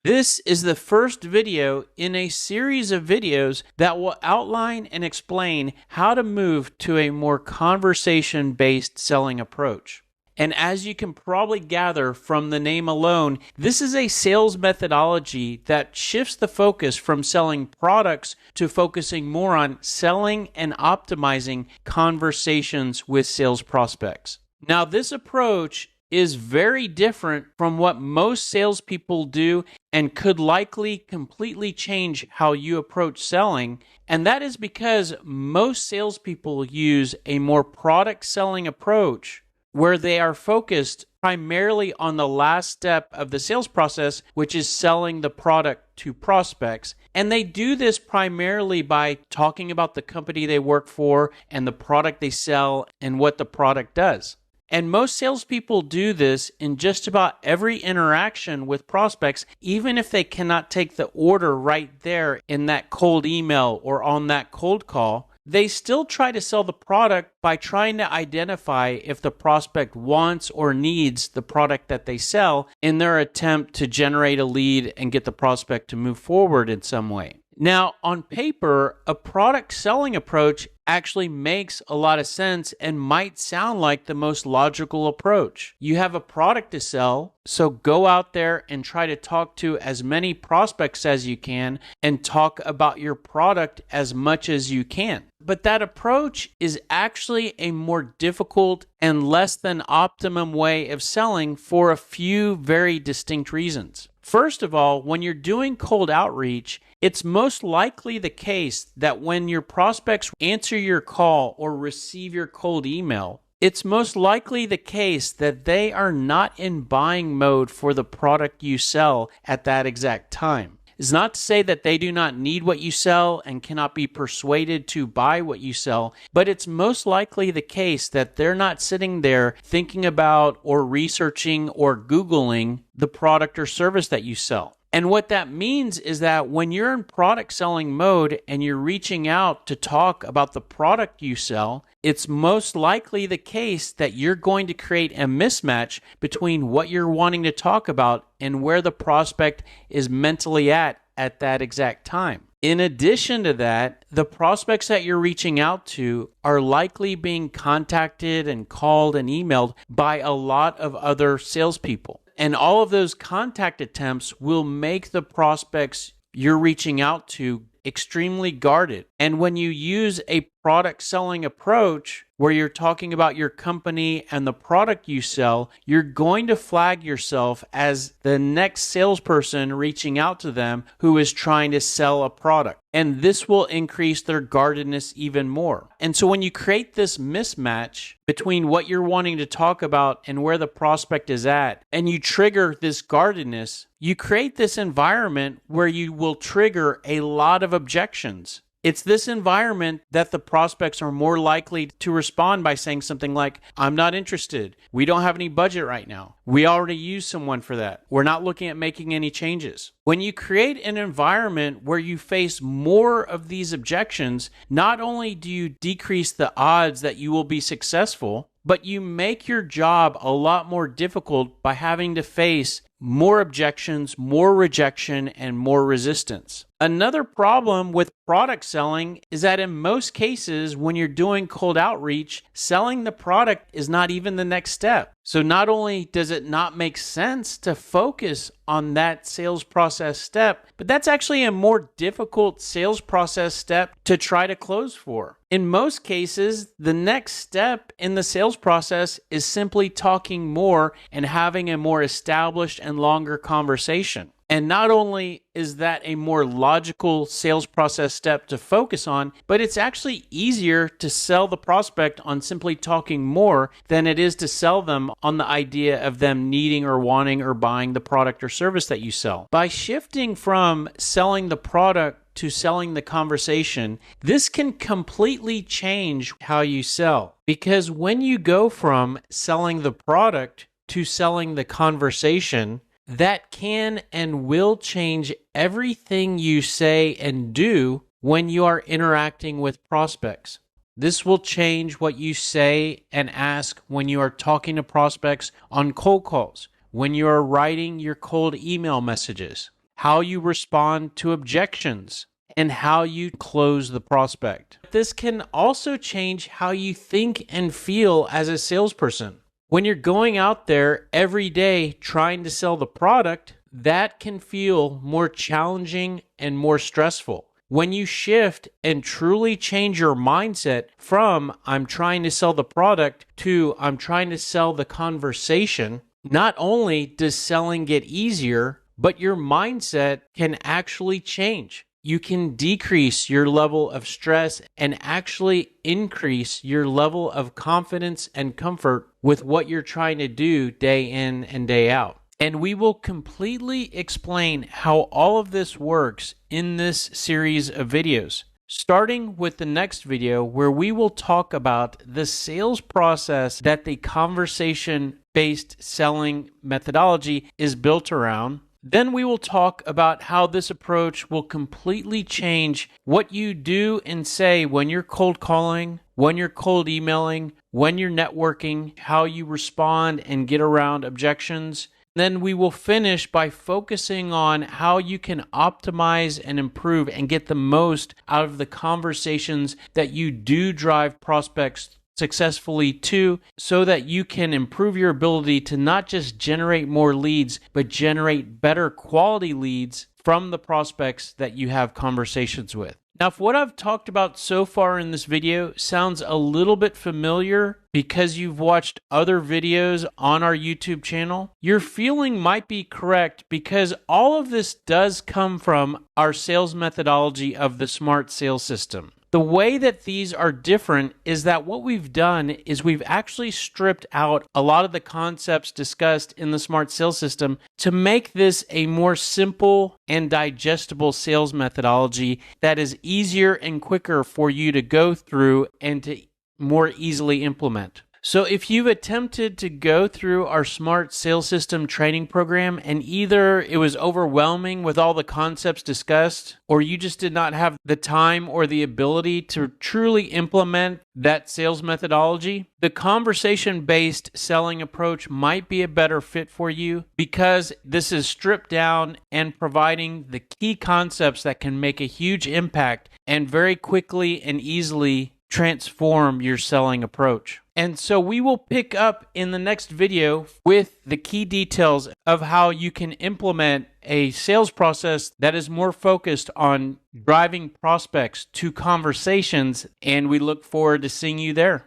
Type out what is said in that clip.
This is the first video in a series of videos that will outline and explain how to move to a more conversation-based selling approach. And as you can probably gather from the name alone, this is a sales methodology that shifts the focus from selling products to focusing more on selling and optimizing conversations with sales prospects. Now, this approach is very different from what most salespeople do and could likely completely change how you approach selling. And that is because most salespeople use a more product selling approach where they are focused primarily on the last step of the sales process, which is selling the product to prospects. And they do this primarily by talking about the company they work for and the product they sell and what the product does. And most salespeople do this in just about every interaction with prospects, even if they cannot take the order right there in that cold email or on that cold call. They still try to sell the product by trying to identify if the prospect wants or needs the product that they sell in their attempt to generate a lead and get the prospect to move forward in some way. Now, on paper, a product selling approach actually makes a lot of sense and might sound like the most logical approach. You have a product to sell, so go out there and try to talk to as many prospects as you can and talk about your product as much as you can. But that approach is actually a more difficult and less than optimum way of selling for a few very distinct reasons. First of all, when you're doing cold outreach, it's most likely the case that when your prospects answer your call or receive your cold email, it's most likely the case that they are not in buying mode for the product you sell at that exact time. It's not to say that they do not need what you sell and cannot be persuaded to buy what you sell, but it's most likely the case that they're not sitting there thinking about or researching or Googling the product or service that you sell. And what that means is that when you're in product selling mode and you're reaching out to talk about the product you sell, it's most likely the case that you're going to create a mismatch between what you're wanting to talk about and where the prospect is mentally at that exact time. In addition to that, the prospects that you're reaching out to are likely being contacted and called and emailed by a lot of other salespeople. And all of those contact attempts will make the prospects you're reaching out to extremely guarded. And when you use a product selling approach where you're talking about your company and the product you sell, you're going to flag yourself as the next salesperson reaching out to them who is trying to sell a product. And this will increase their guardedness even more. And so when you create this mismatch between what you're wanting to talk about and where the prospect is at, and you trigger this guardedness, you create this environment where you will trigger a lot of objections. It's this environment that the prospects are more likely to respond by saying something like, I'm not interested. We don't have any budget right now. We already use someone for that. We're not looking at making any changes. When you create an environment where you face more of these objections, not only do you decrease the odds that you will be successful, but you make your job a lot more difficult by having to face more objections, more rejection, and more resistance. Another problem with product selling is that in most cases, when you're doing cold outreach, selling the product is not even the next step. So not only does it not make sense to focus on that sales process step, but that's actually a more difficult sales process step to try to close for. In most cases, the next step in the sales process is simply talking more and having a more established and longer conversation. And not only is that a more logical sales process step to focus on, but it's actually easier to sell the prospect on simply talking more than it is to sell them on the idea of them needing or wanting or buying the product or service that you sell. By shifting from selling the product to selling the conversation, this can completely change how you sell. Because when you go from selling the product to selling the conversation, that can and will change everything you say and do when you are interacting with prospects. This will change what you say and ask when you are talking to prospects on cold calls, when you are writing your cold email messages, how you respond to objections, and how you close the prospect. This can also change how you think and feel as a salesperson. When you're going out there every day trying to sell the product, that can feel more challenging and more stressful. When you shift and truly change your mindset from I'm trying to sell the product to I'm trying to sell the conversation, not only does selling get easier, but your mindset can actually change. You can decrease your level of stress and actually increase your level of confidence and comfort with what you're trying to do day in and day out. And we will completely explain how all of this works in this series of videos, starting with the next video where we will talk about the sales process that the conversation-based selling methodology is built around. Then we will talk about how this approach will completely change what you do and say when you're cold calling, when you're cold emailing, when you're networking, how you respond and get around objections. Then we will finish by focusing on how you can optimize and improve and get the most out of the conversations that you do drive prospects successfully to, so that you can improve your ability to not just generate more leads, but generate better quality leads from the prospects that you have conversations with. Now, if what I've talked about so far in this video sounds a little bit familiar because you've watched other videos on our YouTube channel, your feeling might be correct, because all of this does come from our sales methodology of the SMART sales system. The way that these are different is that what we've done is we've actually stripped out a lot of the concepts discussed in the SMART sales system to make this a more simple and digestible sales methodology that is easier and quicker for you to go through and to more easily implement. So if you've attempted to go through our SMART sales system training program and either it was overwhelming with all the concepts discussed, or you just did not have the time or the ability to truly implement that sales methodology, the conversation-based selling approach might be a better fit for you, because this is stripped down and providing the key concepts that can make a huge impact and very quickly and easily transform your selling approach. And so we will pick up in the next video with the key details of how you can implement a sales process that is more focused on driving prospects to conversations, and we look forward to seeing you there.